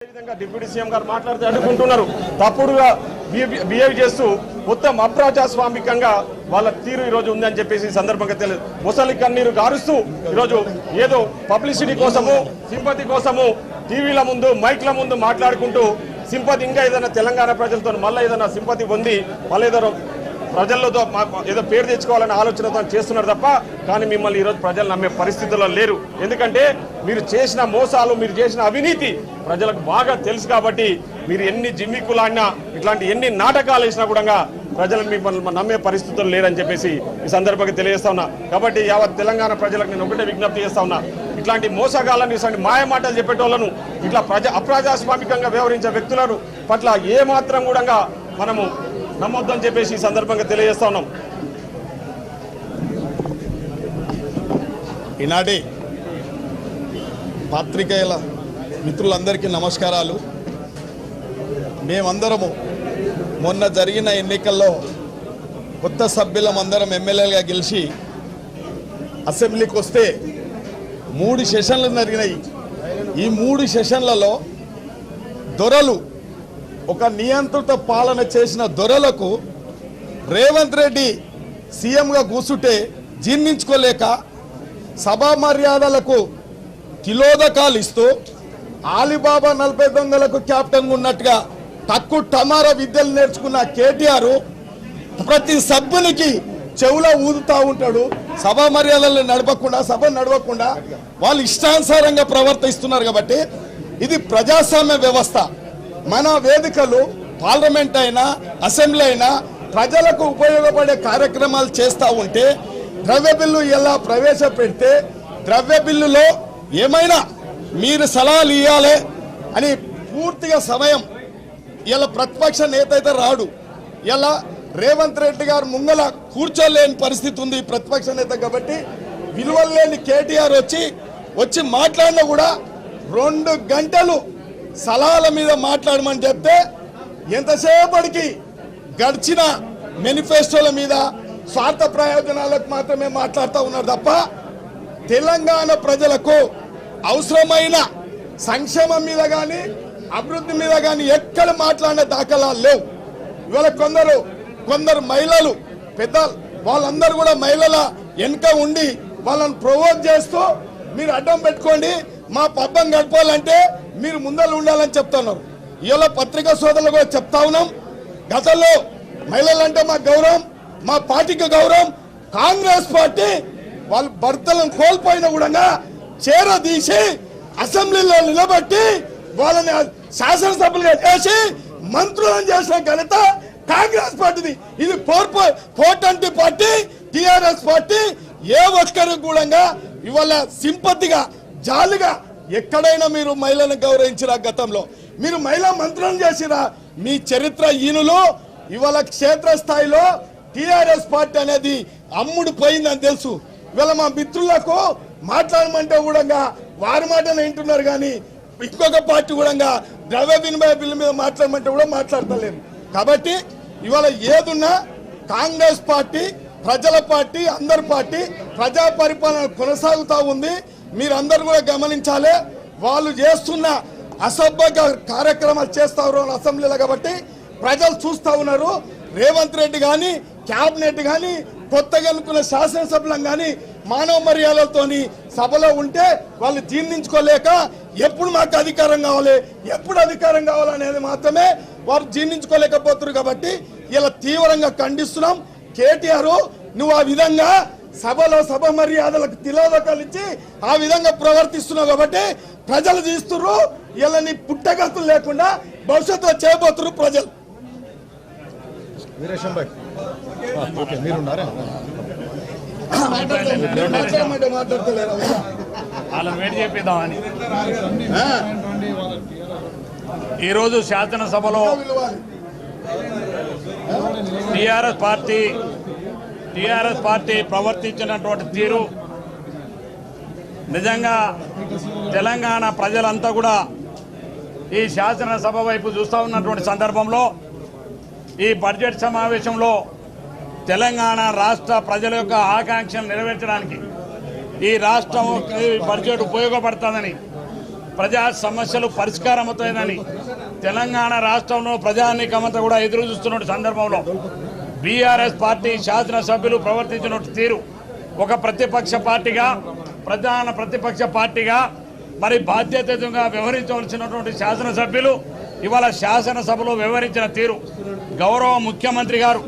Deputy CM గారు మాట్లాడుతూ అడ్డుకుంటున్నారు. తప్పుడుగా బిహేవ్ చేస్తూ మొత్తం అప్రజాస్వామికంగా వాళ్ళ తీరు ఈరోజు ఉందని చెప్పేసి సందర్భంగా తెలియదు. ముసలి కన్నీరు గారుస్తూ ఈరోజు ఏదో పబ్లిసిటీ కోసము సింపతి కోసము టీవీల ముందు మైక్ల ముందు మాట్లాడుకుంటూ సింపతి ఇంకా ఏదైనా తెలంగాణ ప్రజలతో మళ్ళీ ఏదైనా సింపతి పొంది మళ్ళీ ఏదో ప్రజలతో ఏదో పేరు తెచ్చుకోవాలనే ఆలోచనతో చేస్తున్నారు తప్ప కానీ మిమ్మల్ని ఈరోజు ప్రజలు నమ్మే పరిస్థితుల్లో లేరు. ఎందుకంటే మీరు చేసిన మోసాలు మీరు చేసిన అవినీతి ప్రజలకు బాగా తెలుసు కాబట్టి మీరు ఎన్ని జిమ్మిక్కులాడినా ఇట్లాంటి ఎన్ని నాటకాలు వేసినా కూడా ప్రజలు మిమ్మల్ని నమ్మే పరిస్థితులు లేరని చెప్పేసి ఈ సందర్భంగా తెలియజేస్తా ఉన్నా. కాబట్టి యావత్ తెలంగాణ ప్రజలకు నేను ఒకటే విజ్ఞప్తి చేస్తా ఉన్నా, ఇట్లాంటి మోసగాళ్ళని ఇట్లాంటి మాయ మాటలు చెప్పేటోళ్లను ఇట్లా అప్రజాస్వామికంగా వ్యవహరించే వ్యక్తులను పట్ల ఏమాత్రం కూడా మనము నమ్మొద్దని చెప్పేసి ఈ సందర్భంగా తెలియజేస్తా ఉన్నాం. ఈనాటి పాత్రికేయుల మిత్రులందరికీ నమస్కారాలు. మేమందరము మొన్న జరిగిన ఎన్నికల్లో కొత్త సభ్యులమందరం ఎమ్మెల్యేలుగా గెలిచి అసెంబ్లీకి వస్తే 3 సెషన్లు జరిగినాయి. ఈ 3 సెషన్లలో దొరలు ఒక నియంత్రిత పాలన చేసిన దొరలకు రేవంత్ రెడ్డి సీఎంగా కూర్చుంటే జీర్ణించుకోలేక సభా మర్యాదలకు తిలోదకాలు ఇస్తూ ఆలిబాబా 40 దొంగలకు క్యాప్టెన్గా ఉన్నట్టుగా తక్కువ టమారా విద్యలు నేర్చుకున్న కేటీఆర్ ప్రతి సభ్యునికి చెవులో ఊదుతూ ఉంటాడు. సభా మర్యాదలను నడవకుండా వాళ్ళు ఇష్టానుసారంగా ప్రవర్తిస్తున్నారు. కాబట్టి ఇది ప్రజాస్వామ్య వ్యవస్థ. మన వేదికలు పార్లమెంట్ అయినా అసెంబ్లీ అయినా ప్రజలకు ఉపయోగపడే కార్యక్రమాలు చేస్తూ ఉంటే ద్రవ్య బిల్లు ఎలా ప్రవేశపెడితే ద్రవ్య బిల్లులో ఏమైనా మీరు సలహాలు ఇవ్వాలి అని పూర్తిగా సమయం ఇలా ప్రతిపక్ష నేత అయితే రాడు. ఇలా రేవంత్ రెడ్డి గారు ముంగల కూర్చోలేని పరిస్థితి ఉంది ప్రతిపక్ష నేత. కాబట్టి విలువలు లేని కేటీఆర్ వచ్చి మాట్లాడినా కూడా 2 గంటలు సలహాల మీద మాట్లాడమని చెప్తే ఎంతసేపటికి గడిచిన మేనిఫెస్టోల మీద స్వార్థ ప్రయోజనాలకు మాత్రమే మాట్లాడుతూ ఉన్నారు తప్ప తెలంగాణ ప్రజలకు అవసరమైన సంక్షేమం మీద కానీ అభివృద్ధి మీద కానీ ఎక్కడ మాట్లాడిన దాఖలాలు లేవు. ఇవాళ కొందరు మహిళలు పెద్ద వాళ్ళందరూ కూడా మహిళల వెనుక ఉండి వాళ్ళని ప్రొవోక్ చేస్తూ మీరు అడ్డం పెట్టుకోండి మా పబ్బం గడపాలంటే మీరు ముందర ఉండాలని చెప్తున్నారు. ఇవాళ పత్రికా సోదరులు కూడా చెప్తా ఉన్నాం, గతంలో మహిళలంటే మా గౌరవం, మా పార్టీకి గౌరవం. కాంగ్రెస్ పార్టీ వాళ్ళు భర్తలను కోల్పోయిన కూడా చేరదీసి అసెంబ్లీలో నిలబెట్టి వాళ్ళని శాసనసభలుగా చేసి మంత్రులను చేసిన ఘనత కాంగ్రెస్ పార్టీది. ఇది పోటంటి పార్టీ టిఆర్ఎస్ పార్టీ. ఏ ఒక్కరికి కూడా ఇవాళ సింపతిగా జాలిగా ఎక్కడైనా మీరు మహిళలను గౌరవించిరా? గతంలో మీరు మహిళా మంత్రులను చేసిరా? మీ చరిత్ర ఈనులు ఇవాళ క్షేత్రస్థాయిలో టిఆర్ఎస్ పార్టీ అనేది అమ్ముడు పోయిందని తెలుసు. ఇవాళ మా మిత్రులకు మాట్లాడమంటే కూడా వారి మాటలు వింటున్నారు కానీ ఇంకొక పార్టీ కూడా ద్రవ్య వినిమయ బిల్లు మీద మాట్లాడమంటే కూడా మాట్లాడతలేరు. కాబట్టి ఇవాళ ఏదున్నా కాంగ్రెస్ పార్టీ ప్రజల పార్టీ, అందరి పార్టీ, ప్రజా పరిపాలన కొనసాగుతూ ఉంది. మీరందరూ కూడా గమనించాలి. వాళ్ళు చేస్తున్న అసభ్య కార్యక్రమాలు చేస్తా ఉన్నారు అసెంబ్లీలో. కాబట్టి ప్రజలు చూస్తూ ఉన్నారు. రేవంత్ రెడ్డి కానీ క్యాబినెట్ కానీ కొత్తగా అనుకున్న శాసనసభ్యులను కానీ మానవ మర్యాదలతో సభలో ఉంటే వాళ్ళు జీర్ణించుకోలేక ఎప్పుడు మాకు అధికారం కావాలి అనేది మాత్రమే వారు జీర్ణించుకోలేకపోతున్నారు. కాబట్టి ఇలా తీవ్రంగా ఖండిస్తున్నాం. కేటీఆర్ నువ్వు ఆ విధంగా సభ మర్యాదలకు తిలోదకాలు ఇచ్చి ఆ విధంగా ప్రవర్తిస్తున్నావు కాబట్టి ప్రజలు తీస్తున్నారు. ఇలా నీ పుట్టగతులు లేకుండా భవిష్యత్తులో చేయబోతున్నారు ప్రజలు. ఈరోజు శాసనసభలో టిఆర్ఎస్ పార్టీ ప్రవర్తించినటువంటి తీరు నిజంగా తెలంగాణ ప్రజలంతా కూడా ఈ శాసనసభ వైపు చూస్తూ ఉన్నటువంటి సందర్భంలో ఈ బడ్జెట్ సమావేశంలో తెలంగాణ రాష్ట్ర ప్రజల యొక్క ఆకాంక్షలు నెరవేర్చడానికి ఈ రాష్ట్రం బడ్జెట్ ఉపయోగపడుతుందని ప్రజా సమస్యలు పరిష్కారం అవుతాయని తెలంగాణ రాష్ట్రంలో ప్రజానీకమంతా కూడా ఎదురు చూస్తున్న సందర్భంలో బీఆర్ఎస్ పార్టీ శాసనసభ్యులు ప్రవర్తించిన తీరు ఒక ప్రతిపక్ష పార్టీగా ప్రధాన ప్రతిపక్ష పార్టీగా మరి బాధ్యతగా వ్యవహరించవలసినటువంటి శాసనసభ్యులు ఇవాళ శాసనసభలో వ్యవహరించిన తీరు గౌరవ ముఖ్యమంత్రి గారు